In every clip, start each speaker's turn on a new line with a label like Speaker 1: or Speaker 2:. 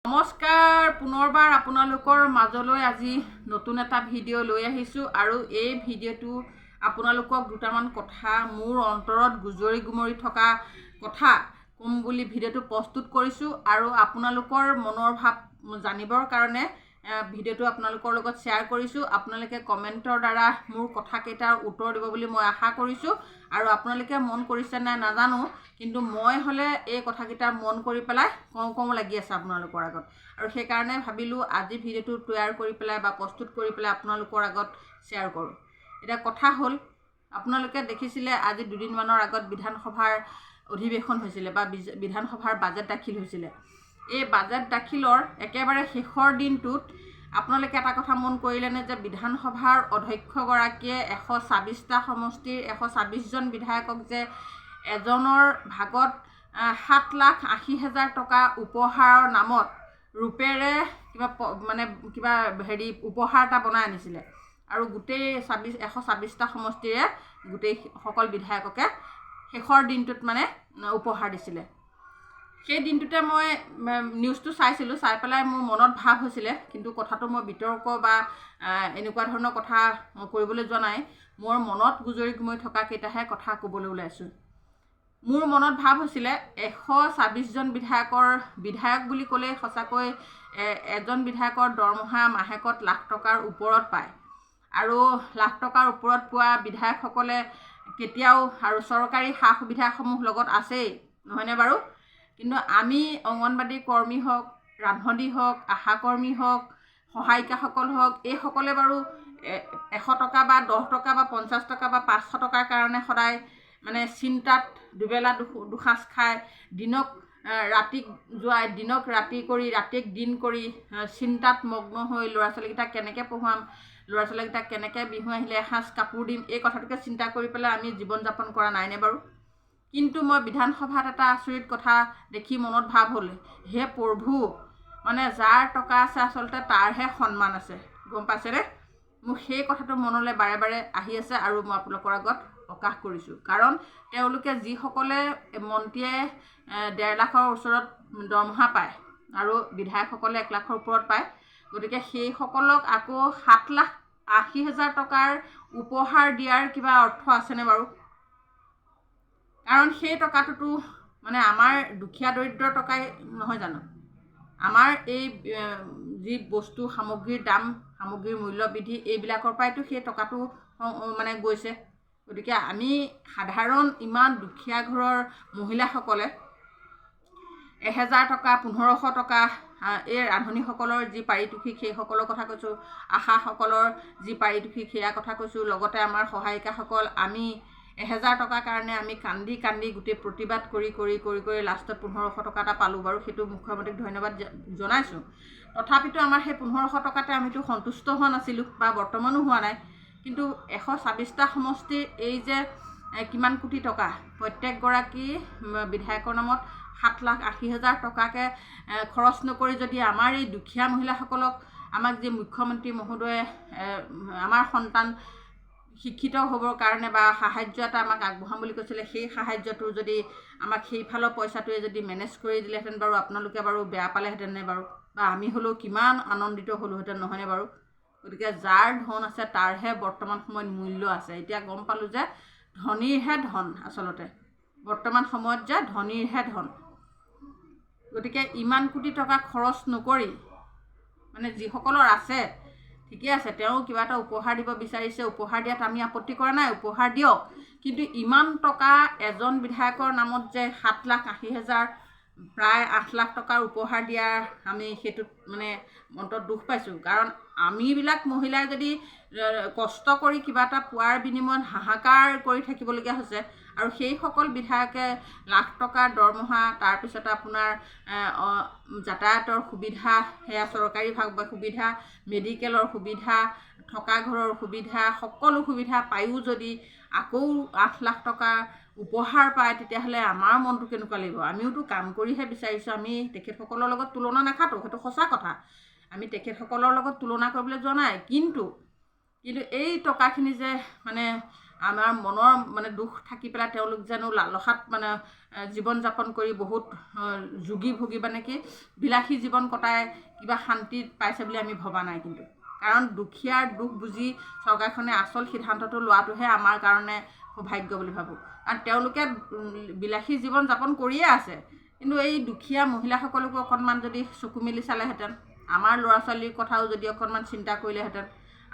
Speaker 1: নমস্কাৰ, পুনৰবাৰ আপোনালোকৰ মাজলৈ আজি নতুন এটা ভিডিঅ' লৈ আহিছোঁ আৰু এই ভিডিঅ'টো আপোনালোকক দুটামান কথা মোৰ অন্তৰত গুজৰি গুমৰি থকা কথা ক'ম বুলি ভিডিঅ'টো প্ৰস্তুত কৰিছোঁ আৰু আপোনালোকৰ মনৰ ভাৱ জানিবৰ কাৰণে ভিডিঅ'টো আপোনালোকৰ লগত শ্বেয়াৰ কৰিছোঁ। আপোনালোকে কমেণ্টৰ দ্বাৰা মোৰ কথাকেইটাৰ উত্তৰ দিব বুলি মই আশা কৰিছোঁ আৰু আপোনালোকে মন কৰিছে নাই নাজানো, কিন্তু মই হ'লে এই কথাকেইটা মন কৰি পেলাই কওঁ লাগি আছে আপোনালোকৰ আগত আৰু সেইকাৰণে ভাবিলোঁ আজি ভিডিঅ'টো তৈয়াৰ কৰি পেলাই বা প্ৰস্তুত কৰি পেলাই আপোনালোকৰ আগত শ্বেয়াৰ কৰোঁ। এতিয়া কথা হ'ল, আপোনালোকে দেখিছিলে আজি দুদিনমানৰ আগত বিধানসভাৰ অধিৱেশন হৈছিলে বা বিধানসভাৰ বাজেট দাখিল হৈছিলে। এই বাজেট দাখিলৰ একেবাৰে শেষৰ দিনটোত আপোনালোকে এটা কথা মন কৰিলেনে যে বিধানসভাৰ অধ্যক্ষগৰাকীয়ে 126টা সমষ্টিৰ 126জন বিধায়কক যে এজনৰ ভাগত 7,80,000 টকা উপহাৰৰ নামত ৰূপেৰে কিবা উপহাৰ এটা বনাই আনিছিলে আৰু গোটেই 126টা সমষ্টিৰে গোটেই সকল বিধায়ককে শেষৰ দিনটোত উপহাৰ দিছিলে। সেই দিনটোতে মই নিউজটো চাইছিলোঁ, চাই পেলাই মোৰ মনত ভাৱ হৈছিলে, কিন্তু কথাটো মই বিতৰ্ক বা এনেকুৱা ধৰণৰ কথা কৰিবলৈ যোৱা নাই। মোৰ মনত গুজৰি গুমৰি থকা কেইটাহে কথা ক'বলৈ ওলাইছোঁ। মোৰ মনত ভাৱ হৈছিলে 126জন বিধায়ক বুলি ক'লে সঁচাকৈ এজন বিধায়কৰ দৰমহা মাহেকত লাখ টকাৰ ওপৰত পায় আৰু লাখ টকাৰ ওপৰত পোৱা বিধায়কসকলে কেতিয়াও আৰু চৰকাৰী সা সুবিধাসমূহ লগত আছেই, নহয়নে বাৰু? কিন্তু আমি অংগনবাদী কৰ্মী হওক, ৰান্ধনী হওক, আশাকৰ্মী হওক, সহায়িকাসকল হওক, এইসকলে বাৰু 100 টকা বা 10 টকা বা 50 টকা বা 500 টকাৰ কাৰণে সদায় চিন্তাত দুবেলা দুসাঁজ খাই দিনক ৰাতি কৰি ৰাতিক দিন কৰি চিন্তাত মগ্ন হৈ ল'ৰা ছোৱালীকেইটাক কেনেকৈ পঢ়ুৱাম, ল'ৰা ছোৱালীকেইটাক কেনেকৈ বিহু আহিলে এসাঁজ কাপোৰ দিম, এই কথাটোকে চিন্তা কৰি পেলাই আমি জীৱন যাপন কৰা নাইনে বাৰু? কিন্তু মই বিধানসভাত এটা আচৰিত কথা দেখি মনত ভাৱ হ'ল, হে প্ৰভু, যাৰ টকা আছে আচলতে তাৰহে সন্মান আছে, গম পাইছেনে? মোক সেই কথাটো মনলৈ বাৰে বাৰে আহি আছে আৰু মই আপোনালোকৰ আগত প্ৰকাশ কৰিছোঁ। কাৰণ তেওঁলোকে যিসকলে মন্ত্ৰীয়ে 1.5 লাখৰ ওচৰত দৰমহা পায় আৰু বিধায়কসকলে 1 লাখৰ ওপৰত পায়, গতিকে সেইসকলক আকৌ 7,80,000 টকাৰ উপহাৰ দিয়াৰ কিবা অৰ্থ আছেনে বাৰু? কাৰণ সেই টকাটোতো আমাৰ দুখীয়া দৰিদ্ৰৰ টকাই নহয় জানো? আমাৰ এই যি বস্তু সামগ্ৰীৰ দাম, সামগ্ৰীৰ মূল্য বৃদ্ধি, এইবিলাকৰ পৰাইতো সেই টকাটো গৈছে। গতিকে আমি সাধাৰণ ইমান দুখীয়া ঘৰৰ মহিলাসকলে 1,000 টকা, 1,500 টকা, এই ৰান্ধনীসকলৰ যি পাৰিতোষিক সেইসকলৰ কথা কৈছোঁ, আশাসকলৰ যি পাৰিতোষিক সেয়া কথা কৈছোঁ, লগতে আমাৰ সহায়িকাসকল, আমি 1,000 টকাৰ কাৰণে আমি কান্দি কান্দি গোটেই প্ৰতিবাদ কৰি লাষ্টত 1,500 টকা এটা পালোঁ বাৰু, সেইটো মুখ্যমন্ত্ৰীক ধন্যবাদ জনাইছোঁ। তথাপিতো আমাৰ সেই 1,500 টকাতে আমিতো সন্তুষ্ট হোৱা নাছিলোঁ বা বৰ্তমানো হোৱা নাই। কিন্তু 126টা সমষ্টিৰ এই যে কিমান কোটি টকা, প্ৰত্যেকগৰাকী বিধায়কৰ নামত 7,80,000 টকাকৈ খৰচ নকৰি যদি আমাৰ এই দুখীয়া মহিলাসকলক, আমাক যি মুখ্যমন্ত্ৰী মহোদয়ে আমাৰ সন্তান শিক্ষিত হ'বৰ কাৰণে বা সাহাৰ্য এটা আমাক আগবঢ়াম বুলি কৈছিলে, সেই সাহাৰ্যটো যদি আমাক সেইফালৰ পইচাটোৱে যদি মেনেজ কৰি দিলেহেঁতেন বাৰু, আপোনালোকে বাৰু বেয়া পালেহেঁতেন নে বাৰু? বা আমি হ'লেও কিমান আনন্দিত হ'লোহেঁতেন, নহয়নে বাৰু? গতিকে যাৰ ধন আছে তাৰহে বৰ্তমান সময়ত মূল্য আছে। এতিয়া গম পালোঁ যে ধনীৰহে ধন, আচলতে বৰ্তমান সময়ত যে ধনীৰহে ধন। গতিকে ইমান কোটি টকা খৰচ নকৰি যিসকলৰ আছে, ঠিকে আছে, তেওঁ কিবা এটা উপহাৰ দিব বিচাৰিছে, উপহাৰ দিয়াত আমি আপত্তি কৰা নাই, উপহাৰ দিয়ক। কিন্তু ইমান টকা এজন বিধায়কৰ নামত যে 7,80,000, প্ৰায় 8 লাখ টকাৰ উপহাৰ দিয়া, আমি সেইটোত মনটোত দুখ পাইছোঁ। কাৰণ আমিবিলাক মহিলাই যদি কষ্ট কৰি কিবা এটা পোৱাৰ বিনিময়ত হাহাকাৰ কৰি থাকিবলগীয়া হৈছে আৰু সেইসকল বিধায়কে লাখ টকাৰ দৰমহা, তাৰপিছতে আপোনাৰ যাতায়াতৰ সুবিধা, সেয়া চৰকাৰী সুবিধা, মেডিকেলৰ সুবিধা, থকা ঘৰৰ সুবিধা, সকলো সুবিধা পায়ো যদি আকৌ 8 লাখ টকা উপহাৰ পায়, তেতিয়াহ'লে আমাৰ মনটো কেনেকুৱা লাগিব? আমিওতো কাম কৰিহে বিচাৰিছোঁ, আমি তেখেতসকলৰ লগত তুলনা নাখাতো, সেইটো সঁচা কথা। আমি তেখেতসকলৰ লগত তুলনা কৰিবলৈ যোৱা নাই, কিন্তু এই টকাখিনি যে আমাৰ মনৰ মানে দুখ থাকি পেলাই তেওঁলোক জানো লালসাত মানে জীৱন যাপন কৰি বহুত যোগী ভোগী মানে কি বিলাসী জীৱন কটাই কিবা শান্তি পাইছে বুলি আমি ভবা নাই। কিন্তু কাৰণ দুখীয়াৰ দুখ বুজি চৰকাৰখনে আচল সিদ্ধান্তটো লোৱাটোহে আমাৰ কাৰণে সৌভাগ্য বুলি ভাবোঁ। কাৰণ তেওঁলোকে বিলাসী জীৱন যাপন কৰিয়ে আছে, কিন্তু এই দুখীয়া মহিলাসকলকো অকণমান যদি চকু মেলি চালেহেঁতেন, আমাৰ ল'ৰা ছোৱালীৰ কথাও যদি অকণমান চিন্তা কৰিলেহেঁতেন,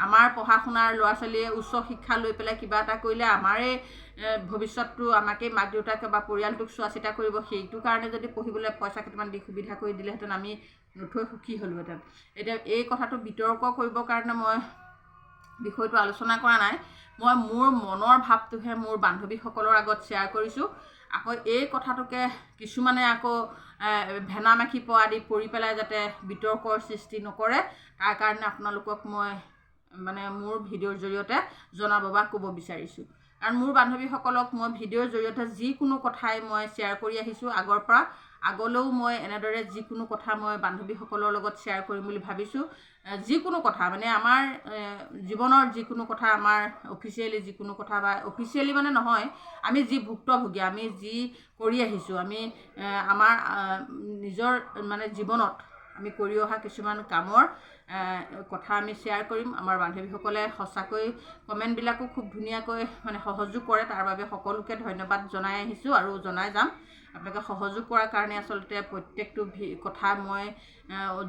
Speaker 1: আমাৰ পঢ়া শুনাৰ ল'ৰা ছোৱালীয়ে উচ্চ শিক্ষা লৈ পেলাই কিবা এটা কৰিলে আমাৰে ভৱিষ্যতটো আমাকেই মাক দেউতাকে বা পৰিয়ালটোক চোৱা চিতা কৰিব, সেইটো কাৰণে যদি পঢ়িবলৈ পইচা কেইটামান দি সুবিধা কৰি দিলেহেঁতেন আমি নথৈ সুখী হ'লোহেঁতেন। এতিয়া এই কথাটো বিতৰ্ক কৰিবৰ কাৰণে মই বিষয়টো আলোচনা কৰা নাই, মই মোৰ মনৰ ভাৱটোহে মোৰ বান্ধৱীসকলৰ আগত শ্বেয়াৰ কৰিছোঁ। আকৌ এই কথাটোকে কিছুমানে আকৌ ভেনামাখি পৰা আদি পৰি পেলাই যাতে বিতৰ্কৰ সৃষ্টি নকৰে, তাৰ কাৰণে আপোনালোকক মই মানে মোৰ ভিডিঅ'ৰ জৰিয়তে জনাব বা ক'ব বিচাৰিছোঁ। কাৰণ মোৰ বান্ধৱীসকলক মই ভিডিঅ'ৰ জৰিয়তে যিকোনো কথাই মই শ্বেয়াৰ কৰি আহিছোঁ আগৰ পৰা, আগলৈও মই এনেদৰে যিকোনো কথা মই বান্ধৱীসকলৰ লগত শ্বেয়াৰ কৰিম বুলি ভাবিছোঁ। যিকোনো কথা মানে আমাৰ জীৱনৰ যিকোনো কথা, আমাৰ অফিচিয়েলি যিকোনো কথা বা অফিচিয়েলি মানে নহয়, আমি যি ভুক্তভোগী, আমি যি কৰি আহিছোঁ, আমি আমাৰ নিজৰ মানে জীৱনত আমি কৰি অহা কিছুমান কামৰ কথা আমি শ্বেয়াৰ কৰিম। আমাৰ বান্ধৱীসকলে সঁচাকৈ কমেণ্টবিলাকো খুব ধুনীয়াকৈ মানে সহযোগ কৰে, তাৰ বাবে সকলোকে ধন্যবাদ জনাই আহিছোঁ আৰু জনাই যাম। আপোনালোকে সহযোগ কৰাৰ কাৰণে আচলতে প্ৰত্যেকটো কথা মই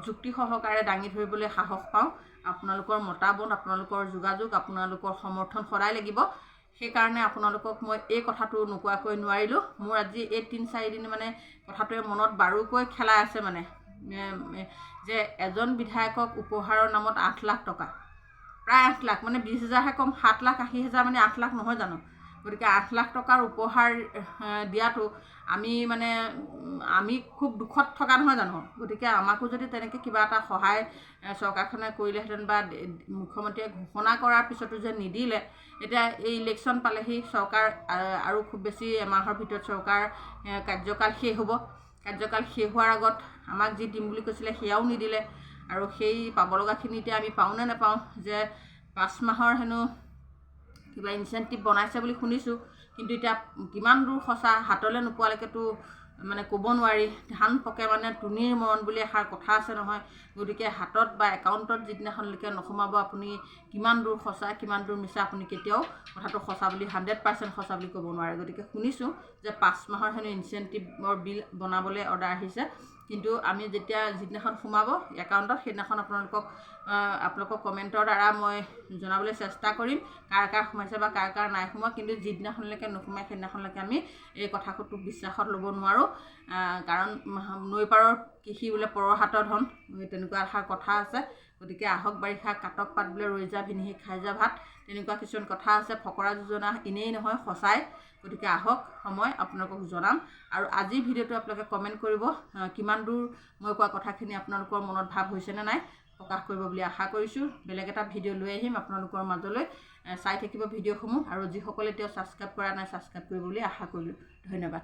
Speaker 1: যুক্তি সহকাৰে দাঙি ধৰিবলৈ সাহস পাওঁ। আপোনালোকৰ মতামত, আপোনালোকৰ যোগাযোগ, আপোনালোকৰ সমৰ্থন সদায় লাগিব। সেইকাৰণে আপোনালোকক মই এই কথাটো নোকোৱাকৈ নোৱাৰিলোঁ। মোৰ আজি এই 3-4 দিন মানে কথাটোৱে মনত বাৰুকৈ খেলাই আছে মানে যে এজন বিধায়কক উপহাৰৰ নামত 8 লাখ টকা, প্ৰায় 8 লাখ মানে 20,000হে কম, 7,80,000 মানে 8 লাখ নহয় জানো? গতিকে 8 লাখ টকাৰ উপহাৰ দিয়াটো আমি খুব দুখত থকা নহয় জানো? গতিকে আমাকো যদি তেনেকৈ কিবা এটা সহায় চৰকাৰখনে কৰিলেহেঁতেন বা মুখ্যমন্ত্ৰীয়ে ঘোষণা কৰাৰ পিছতো যে নিদিলে, এতিয়া এই ইলেকশ্যন পালেহি, চৰকাৰ আৰু খুব বেছি এমাহৰ ভিতৰত চৰকাৰ কাৰ্যকাল শেষ হ'ব। কাৰ্যকাল শেষ হোৱাৰ আগত আমাক যি দিম বুলি কৈছিলে সেয়াও নিদিলে, আৰু সেই পাব লগাখিনি এতিয়া আমি পাওঁ নে নাপাওঁ, যে 5 মাহৰ হেনো কিবা ইনচেণ্টিভ বনাইছে বুলি শুনিছোঁ, কিন্তু এতিয়া কিমান দূৰ সঁচা হাতলৈ নোপোৱালৈকেতো মানে ক'ব নোৱাৰি। ধান পকে মানে তুনিৰ মৰণ বুলি এষাৰ কথা আছে নহয়। গতিকে হাতত বা একাউণ্টত যিদিনাখনলৈকে নোসোমাব আপুনি কিমান দূৰ সঁচা কিমান দূৰ মিছা আপুনি কেতিয়াও কথাটো সঁচা বুলি 100% সঁচা বুলি ক'ব নোৱাৰে। গতিকে শুনিছোঁ যে 5 মাহৰ হেনো ইনচেণ্টিভৰ বিল বনাবলৈ অৰ্ডাৰ আহিছে, কিন্তু আমি যিদিনাখন সোমাব একাউণ্টত সেইদিনাখন আপোনালোকক কমেণ্টৰ দ্বাৰা মই জনাবলৈ চেষ্টা কৰিম কাৰ কাৰ সোমাইছে বা কাৰ কাৰ নাই সোমোৱা। কিন্তু যিদিনাখনলৈকে নোসোমাই সেইদিনাখনলৈকে আমি এই কথাটো বিশ্বাসত ল'ব নোৱাৰোঁ। কাৰণ নৈ পাৰৰ কৃষি বোলে পৰৰ হাতৰ ধন, তেনেকুৱা এষাৰ কথা আছে। গতিকে আহক বাৰিষা কাটক পাত বোলে ৰৈ যা ভিনিহি খাই যা ভাত, তেনেকুৱা কিছুমান কথা আছে। ফকৰা যোজনা এনেই নহয়, সঁচাই। গতিকে আহক সময় আপোনালোকক জনাম। আৰু আজিৰ ভিডিঅ'টো আপোনালোকে কমেণ্ট কৰিব কিমান দূৰ মই কোৱা কথাখিনি আপোনালোকৰ মনত ভাৱ হৈছেনে নাই প্ৰকাশ কৰিব বুলি আশা কৰিছোঁ। বেলেগ এটা ভিডিঅ' লৈ আহিম আপোনালোকৰ মাজলৈ। চাই থাকিব ভিডিঅ'সমূহ, আৰু যিসকলে এতিয়াও ছাবস্ক্ৰাইব কৰা নাই ছাবস্ক্ৰাইব কৰিব বুলি আশা কৰিলোঁ। ধন্যবাদ।